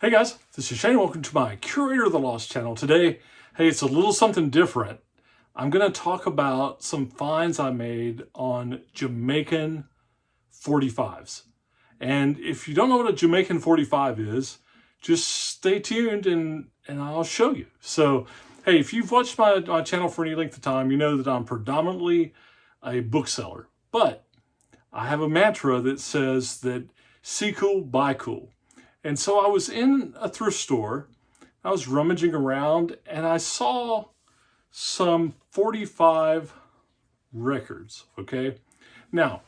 Hey guys, this is Shane. Welcome to my Curator of the Lost channel. Today, hey, it's a little something different. I'm going to talk about some finds I made on Jamaican 45s. And if you don't know what a Jamaican 45 is, just stay tuned and I'll show you. So, hey, if you've watched my channel for any length of time, you know that I'm predominantly a bookseller. But I have a mantra that says that see cool, buy cool. And so I was in a thrift store, I was rummaging around, and I saw some 45 records, okay? Now,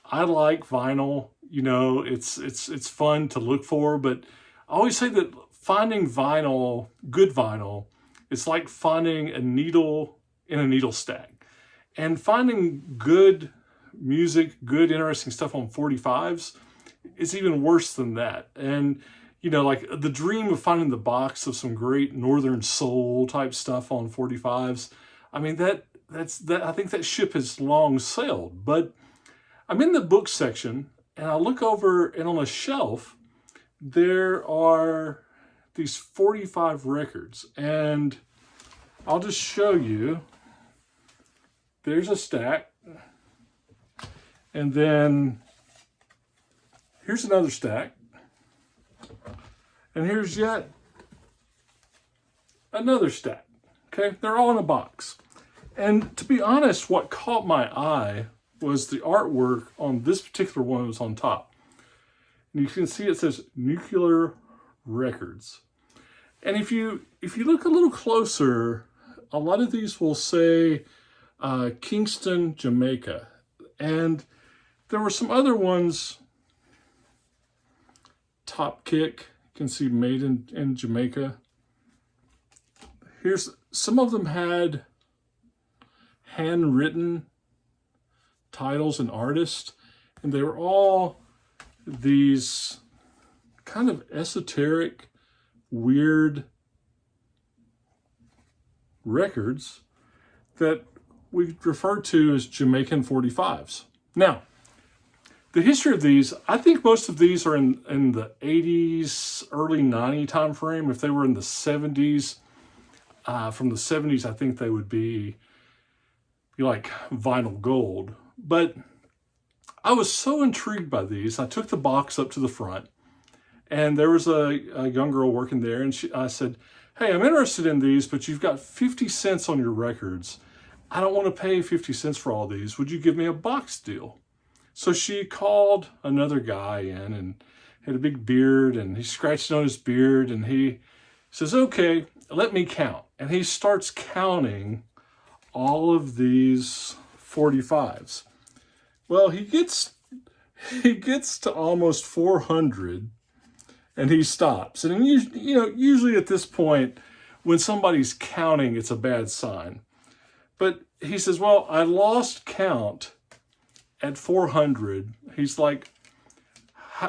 I like vinyl, you know, it's fun to look for, but I always say that finding vinyl, good vinyl, it's like finding a needle in a needle stack. And finding good music, good, interesting stuff on 45s, it's even worse than that. And, you know, like the dream of finding the box of some great Northern Soul type stuff on 45s, I mean, I think that ship has long sailed. But I'm in the book section and I look over and on a shelf, there are these 45 records. And I'll just show you. There's a stack. And then here's another stack. And here's yet another stack. Okay, they're all in a box. And to be honest, what caught my eye was the artwork on this particular one that was on top. And you can see it says Nuclear Records. And if you look a little closer, a lot of these will say Kingston, Jamaica. And there were some other ones. Top Kick, you can see made in Jamaica. Here's some of them had handwritten titles and artists, and they were all these kind of esoteric, weird records that we refer to as Jamaican 45s. Now, the history of these, I think most of these are in the 80s, early 90 time frame. If they were in the 70s, from the 70s, I think they would be like vinyl gold. But I was so intrigued by these. I took the box up to the front, and there was a young girl working there, and I said, hey, I'm interested in these, but you've got 50 cents on your records. I don't want to pay 50 cents for all these. Would you give me a box deal? So she called another guy in and had a big beard, and he scratched on his beard, and he says, okay, let me count. And he starts counting all of these 45s. Well, he gets to almost 400 and he stops. And you know, usually at this point, when somebody's counting, it's a bad sign. But he says, well, I lost count at 400. He's like,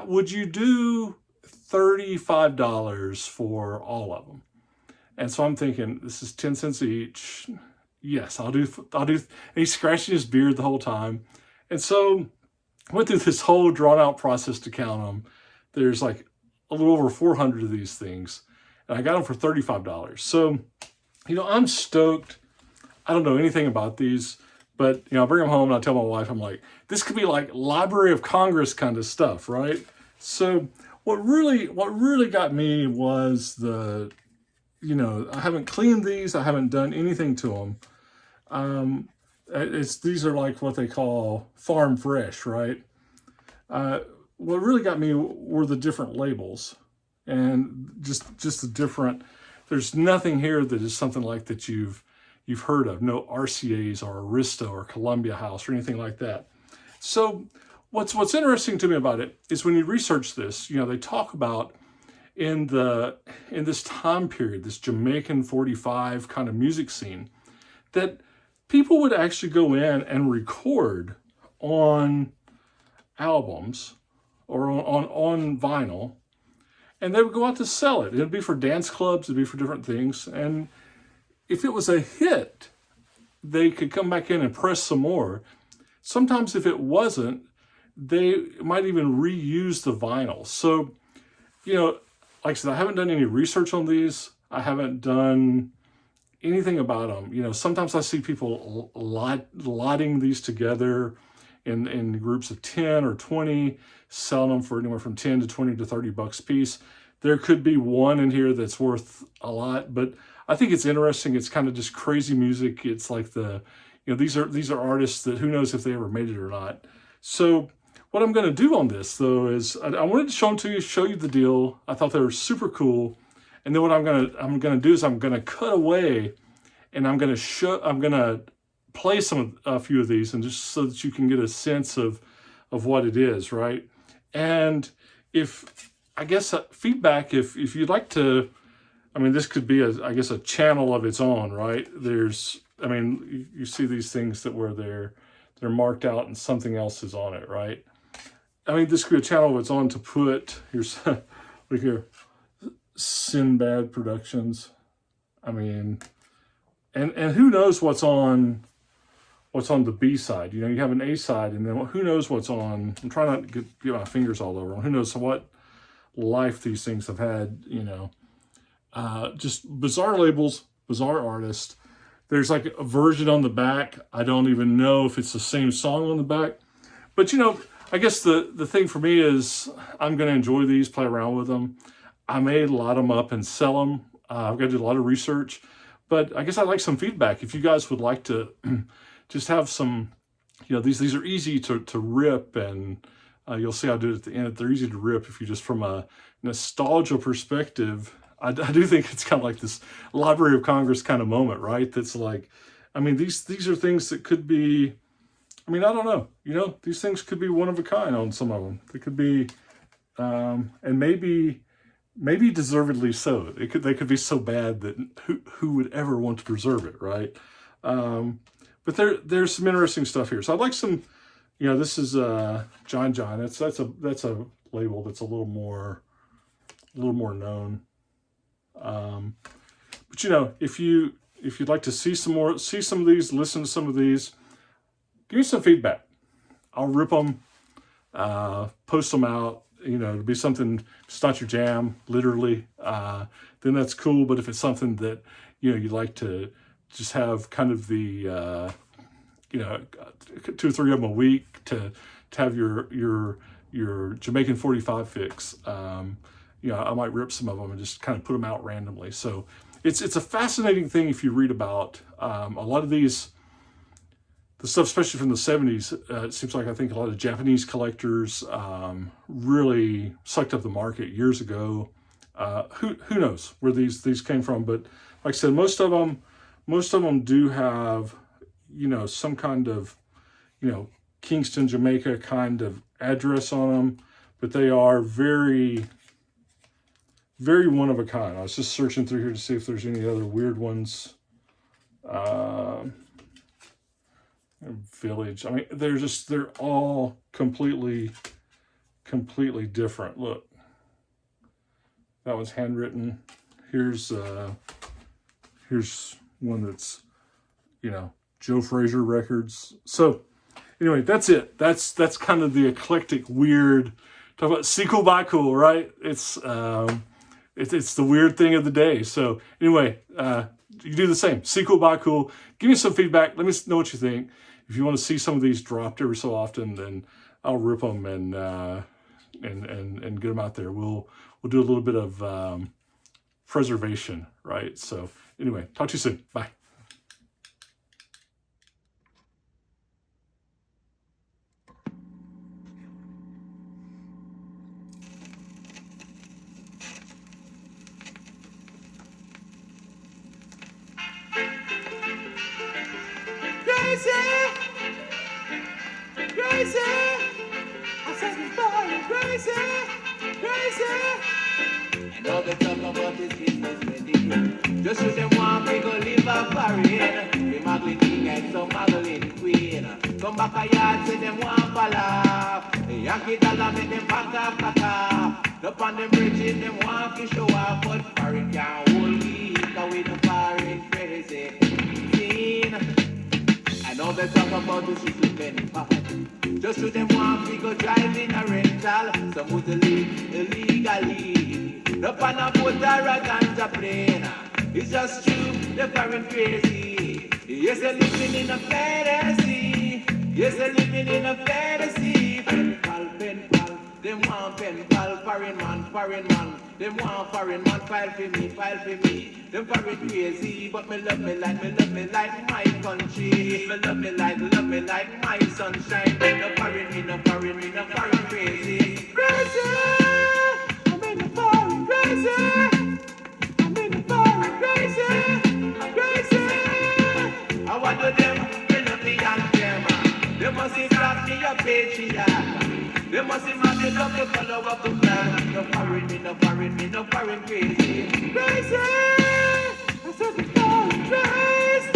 would you do $35 for all of them? And so I'm thinking, this is 10 cents each. Yes, I'll do. And he's scratching his beard the whole time. And so I went through this whole drawn out process to count them. There's like a little over 400 of these things. And I got them for $35. So, you know, I'm stoked. I don't know anything about these. But, you know, I bring them home and I tell my wife, I'm like, this could be like Library of Congress kind of stuff, right? So what really got me was the, you know, I haven't cleaned these. I haven't done anything to them. These are like what they call farm fresh, right? What really got me were the different labels and just the different, there's nothing here that is something like that you've heard of, no RCAs or Arista or Columbia House or anything like that. So what's interesting to me about it is when you research this, you know, they talk about in this time period, this Jamaican 45 kind of music scene, that people would actually go in and record on albums or on vinyl, and they would go out to sell it. It'd be for dance clubs, it'd be for different things, and if it was a hit, they could come back in and press some more. Sometimes if it wasn't, they might even reuse the vinyl. So, you know, like I said, I haven't done any research on these. I haven't done anything about them. You know, sometimes I see people lotting these together in groups of 10 or 20, selling them for anywhere from 10 to 20 to 30 bucks a piece. There could be one in here that's worth a lot, but I think it's interesting. It's kind of just crazy music. It's like these are artists that who knows if they ever made it or not. So what I'm going to do on this though is I wanted to show them to you, show you the deal. I thought they were super cool. And then what I'm gonna do is I'm gonna cut away, and I'm gonna play a few of these, and just so that you can get a sense of what it is, right? And I guess feedback, if you'd like to, I mean, this could be I guess a channel of its own, right? I mean, you see these things that where they're marked out and something else is on it, right? I mean, this could be a channel of its own to put, here's, look here, Sinbad Productions. I mean, and who knows what's on the B side. You know, you have an A side, and then who knows what's on. I'm trying not to get my fingers all over them. Who knows what life these things have had, you know. Just bizarre labels, bizarre artists. There's like a version on the back. I don't even know if it's the same song on the back. But, you know, I guess the thing for me is I'm going to enjoy these, play around with them. I may lot them up and sell them. I've got to do a lot of research. But I guess I'd like some feedback. If you guys would like to just have some, you know, these are easy to rip, and you'll see I'll do it at the end. They're easy to rip if you just from a nostalgia perspective. I do think it's kind of like this Library of Congress kind of moment, right? That's like, I mean, these are things that could be, I mean, I don't know, you know, these things could be one of a kind on some of them. They could be, and maybe deservedly so. They could be so bad that who would ever want to preserve it, right? But there's some interesting stuff here. So I'd like some, you know, this is John. That's a label that's a little more known. But you know, if you'd like to see some of these, listen to some of these, give me some feedback. I'll rip them, post them out. You know, it'll be something, if it's not your jam, literally, then that's cool. But if it's something that, you know, you'd like to just have kind of the, you know, 2 or 3 of them a week to have your Jamaican 45 fix, you know, I might rip some of them and just kind of put them out randomly. So it's a fascinating thing if you read about a lot of these, the stuff, especially from the 70s, it seems like I think a lot of Japanese collectors really sucked up the market years ago. Who knows where these came from? But like I said, most of them do have, you know, some kind of, you know, Kingston, Jamaica kind of address on them. But they are very, very one of a kind. I was just searching through here to see if there's any other weird ones. Village. I mean, they're all completely different. Look, that one's handwritten. Here's one that's, you know, Joe Frazier Records. So anyway, that's it. That's kind of the eclectic, weird. Talk about sequel by cool, right? It's the weird thing of the day. So anyway, you do the same. Sequel by cool. Give me some feedback. Let me know what you think. If you want to see some of these dropped every so often, then I'll rip them and get them out there. We'll do a little bit of preservation, right? So anyway, talk to you soon. Bye. Crazy, I said it's boy, crazy. And all the talk about this business wedding. Just shoot them one, we go live a foreign. We muggling king and some muggling queen. Come back a yard, say them one pala. The Yankee dollar make them pack up, pack up. Up on them bridges, them one fish show up, but foreign can't hold me. Cause we the foreign crazy. Scene. And all the talk about this is a penny pot. Just to them want we go drive in a rental. Some would live illegally. Up on a boat or a ganja plane. It's just true, the foreign crazy. Yes, they're living in a fantasy. Yes, they're living in a fantasy. Pen pal, them want pen pal, foreign man. Them want foreign man, file for me. Them foreign crazy, but me love me like my country. Me love me like my sunshine. No foreign crazy. Crazy, I'm in the foreign crazy. I want to them, me love me and them. They must see black me a patriarch. They must see man, they love the color of the flag. No foreign crazy. Crazy! I said the foreign crazy.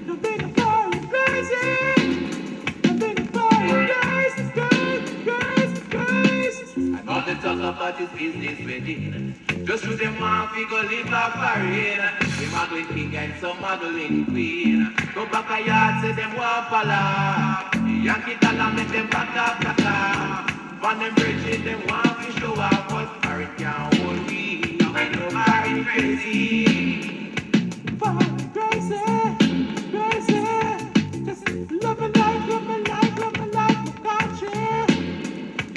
No big foreign crazy. No big foreign crazy. And all they talk about is business wedding. Just to them want to go live a foreign. We muggling king and some muggling queen. Go back a yard, say them want pala. Yankee dollar make them kaka. Van them bridges, them want to show off, but foreign can't hold me. Now I know foreign crazy. Foreign crazy. Just love me like my country.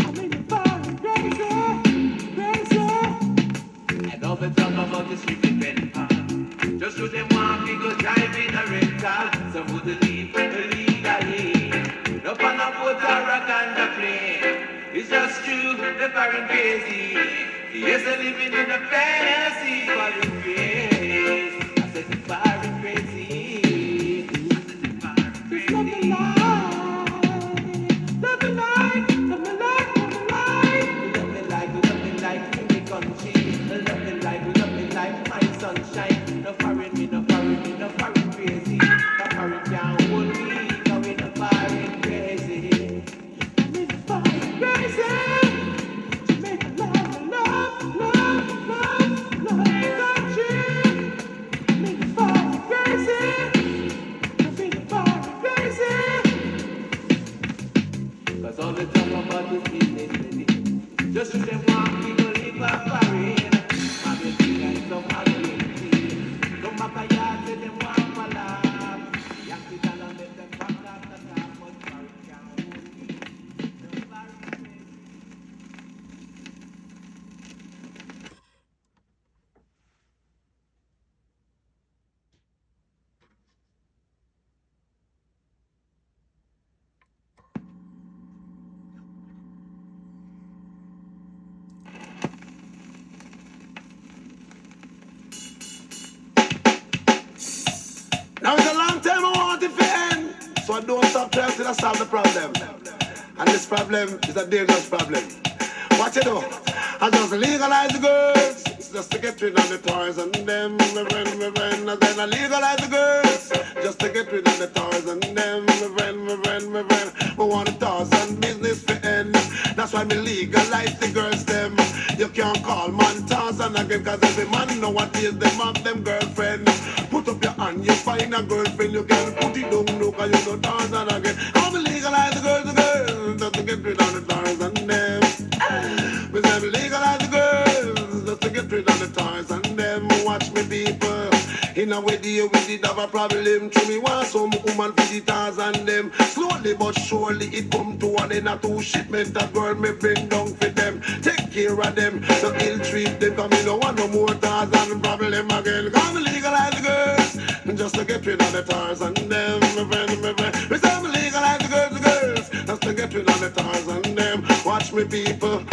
I'm in the foreign crazy. And all the talk about the street in Benton. Just to them want to go drive in a rental. Some would leave illegally. Up on a boat or a ganja plane. It's just true, the foreign crazy. Yes, they're living in a fantasy. Foreign crazy. I said the foreign crazy. Just love me like my country. Love me like my sunshine. No foreign crazy. No foreign can't hold me. No in the foreign crazy. I'm in the foreign crazy. Jamaica love country. I'm in the foreign crazy. I'm in the foreign crazy. 'Cause all the talk about this business, baby. Just to them want me to live a foreign. Now it's a long time I want it to end, so I don't stop trying to solve the problem. And this problem is a dangerous problem. What you do? I just legalize the girls, it's just to get rid of the toys and them, my friend. And then I legalize the girls, just to get rid of the toys and them, my friend. We want the toys and business to end. That's why me legalize the girls them. You can't call man Tarzan again, cause every man know what is them have them girlfriend. Put up your hand, you find a girlfriend, you can put it down, no, cause you know Tarzan again. I'm legalize the girls, just to get rid of the Tarzan them. We say we legalize the girls, just to get rid of the toys and them. Watch me people, in a way we did have a problem. To me want some woman for the toys and them. Slowly but surely it come to one in a two shipment. A girl me bring down for them. Take care of them, so ill treat them. Cause me no want no more toys and problem again. Cause we legalize the girls, just to get rid of the toys and them. My friend. We say we legalize the girls, just to get rid of the toys and them. Watch me people,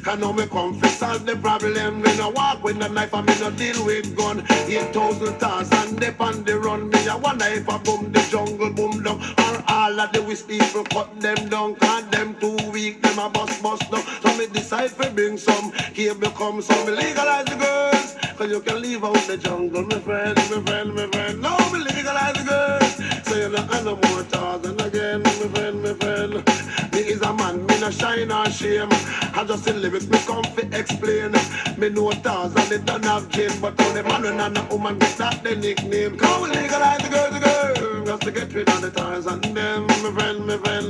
cause now me come to solve the problem. Me no walk with a knife and me no deal with gun. 8,000 toys and they on the run. Me a one knife a boom the jungle boom down. Or all of the wish people cut them down. Cause them too weak, them a bust down. So me decide to bring some cable come. So me legalize the girls, cause you can leave out the jungle, my friend. Now me legalize the girls, so you don't have no more toys and again, my friend. Me is a man, me no shine or shame. I just in lyrics me come fi explain. Me know toys and it don't have gin, but all the man and the woman get that the nickname. Cause we legalize the girls, just to get rid of the toys and them, my friend.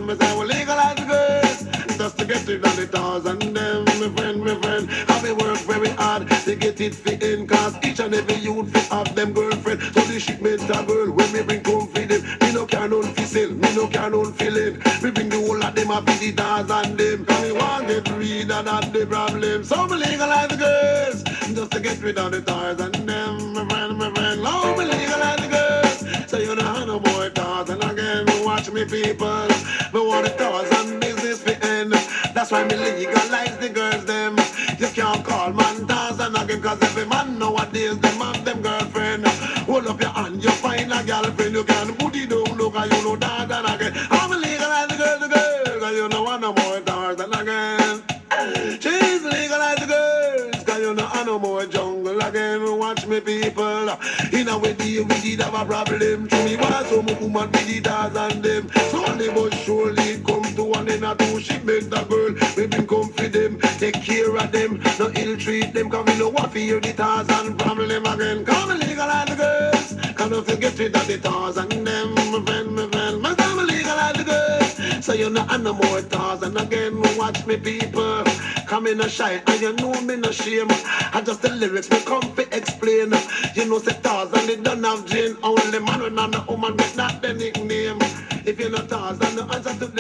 Me say we legalize the girls, just to get rid of the tars and them, my friend. Have me work very hard to get it fit in, cause each and every youth fit have them girlfriend. So the shipment a girl when me bring come for them. Me no care none fi sell, me no care none fi lend. Me bring the whole of them a fi the tars and them. Cause me want get rid of that the problem. So me legalize the girls just to get rid of the tars and them, my friend. Now me legalize the girls, so you know how no more tars. And again, me watch me people, me want the tars and business fi end. That's why me legalize the girls them. You can't call man tars and again, cause every man nowadays them have them girlfriend. Hold up your hand, you find a girlfriend, you can put it down, look and you know that and again. I'm legalize the girls, cause you know want no more tars and again. She's legalize the girls, cause you know I no more jungle again. Watch me people, in a way we did have a problem. To me was some woman with the tars and them. Slowly but surely it come to one and a two. She make the girl, we been come for them. Take care of them, no ill treat them. Cause we know what fear the tars and problem again. Come legalize the girls, cause don't forget rid of the tars and them. My friend, my come legalize the girls, so you know I no more tars and again. Watch me people, come in a shy and you know me no shame. I just the lyrics me come to explain. You know say tars and they don't have gin. Only man when I'm the woman get that the nickname. If you're not tars and the answer to